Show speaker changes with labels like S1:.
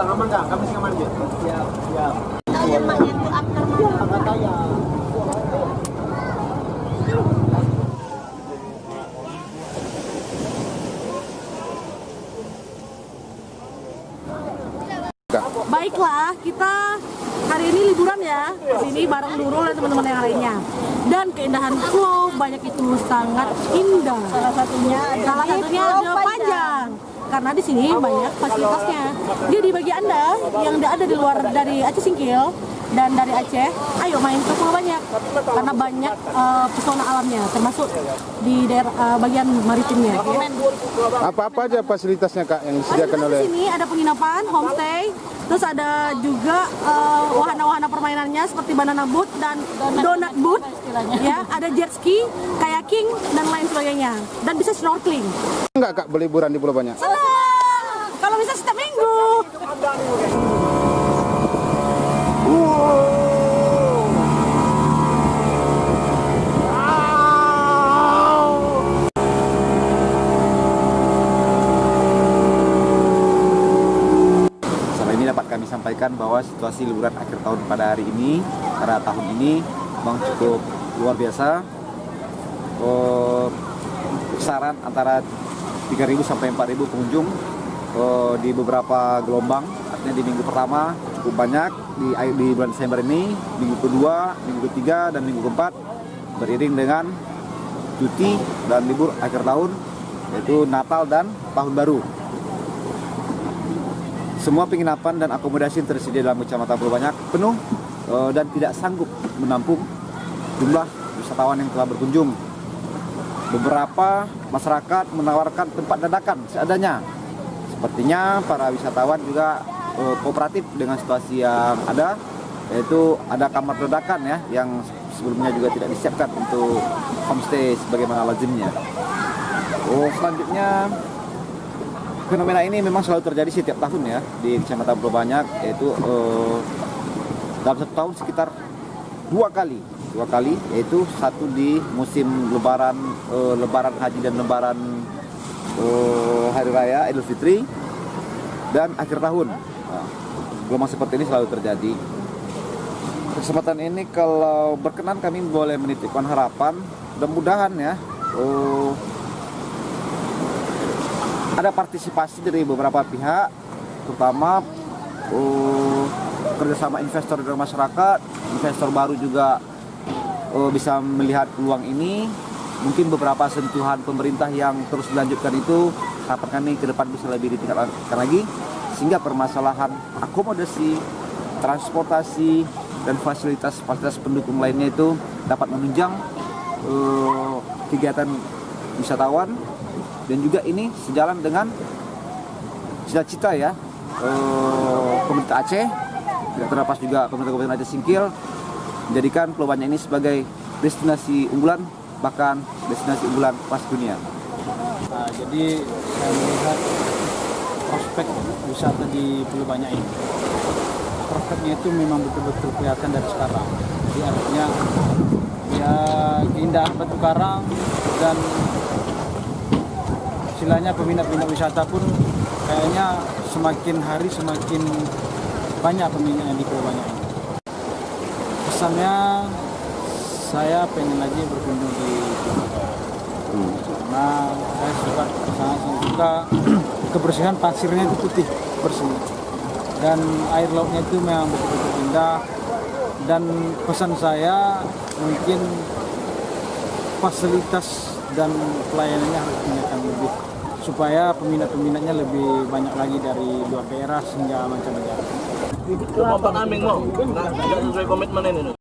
S1: Aman nggak? Kami sih aman gitu. Ya, ya.
S2: Tahu yang mana itu aktor mana?
S1: Kata ya.
S3: Baiklah, kita hari ini liburan ya, di sini bareng Nurul dan teman-teman yang lainnya. Dan keindahan pulau Banyak itu sangat indah. Salah satunya ada Panjang. Karena di sini banyak fasilitasnya. Dia di bagi Anda yang ada di luar dari Aceh Singkil dan dari Aceh, ayo main ke Pulau Banyak karena banyak pesona alamnya, termasuk di daerah bagian maritimnya.
S4: Apa aja fasilitasnya Kak yang disediakan oleh?
S3: Di sini ada penginapan, homestay, terus ada juga wahana-wahana permainannya seperti banana boat dan donut boat, ya, ada jet ski, kayaking dan lain sebagainya, dan bisa snorkeling.
S4: Enggak Kak berliburan di Pulau Banyak?
S3: Senang! Kalau bisa setiap minggu.
S5: Dapat kami sampaikan bahwa situasi liburan akhir tahun pada hari ini, pada tahun ini memang cukup luar biasa. Kisaran antara 3.000 sampai 4.000 pengunjung di beberapa gelombang. Artinya di minggu pertama cukup banyak di bulan Desember ini, minggu kedua, minggu ketiga, dan minggu keempat beriring dengan cuti dan libur akhir tahun, yaitu Natal dan Tahun Baru. Semua penginapan dan akomodasi yang tersedia dalam Kecamatan Pulau Banyak penuh dan tidak sanggup menampung jumlah wisatawan yang telah berkunjung. Beberapa masyarakat menawarkan tempat dadakan seadanya. Sepertinya para wisatawan juga kooperatif dengan situasi yang ada, yaitu ada kamar dadakan ya, yang sebelumnya juga tidak disiapkan untuk homestay sebagaimana lazimnya. Selanjutnya, fenomena ini memang selalu terjadi setiap tahun ya di Kecamatan Pulau Banyak, yaitu dalam satu tahun sekitar dua kali, yaitu satu di musim lebaran haji dan lebaran hari raya Idul Fitri, dan akhir tahun. Gelombang seperti ini selalu terjadi. Kesempatan ini kalau berkenan kami boleh menitipkan harapan, mudah-mudahan ya ada partisipasi dari beberapa pihak, terutama kerjasama investor dan masyarakat. Investor baru juga bisa melihat peluang ini. Mungkin beberapa sentuhan pemerintah yang terus dilanjutkan itu harapan kami ke depan bisa lebih ditingkatkan lagi, sehingga permasalahan akomodasi, transportasi, dan fasilitas pendukung lainnya itu dapat menunjang kegiatan wisatawan. Dan juga ini sejalan dengan cita-cita ya pemerintah Aceh, tidak terlepas juga pemerintah Kabupaten Aceh Singkil, menjadikan Pulau Banyak ini sebagai destinasi unggulan, bahkan destinasi unggulan kelas dunia.
S1: Nah, jadi saya melihat prospek wisata di Pulau Banyak ini. Prospeknya itu memang betul-betul kelihatan dari sekarang. Jadi artinya ya keindahan batu karang dan istilahnya peminat-peminat wisata pun kayaknya semakin hari semakin banyak peminatnya di Pulau Banyak ini. Pesannya saya pengen lagi berkunjung di Pulau Banyak. Karena saya sangat suka kebersihan pasirnya itu putih bersih dan air lautnya itu memang betul-betul indah. Dan pesan saya mungkin fasilitas dan pelayanannya harus lebih supaya peminat-peminatnya lebih banyak lagi dari luar daerah hingga mancanegara.
S6: Cuma Pak Aming mau, nggak sesuai komitmen ini.